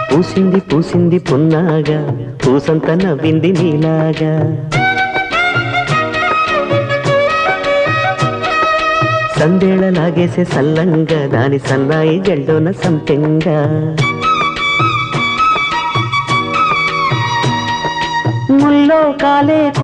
పూసింది పూసింది పున్నాగా పూసంత నవ్వింది నీలాగా సందేళలాగేసే సల్లంగా దాని సన్నాయి జల్లోన సంపెంగా ముల్లో కాలే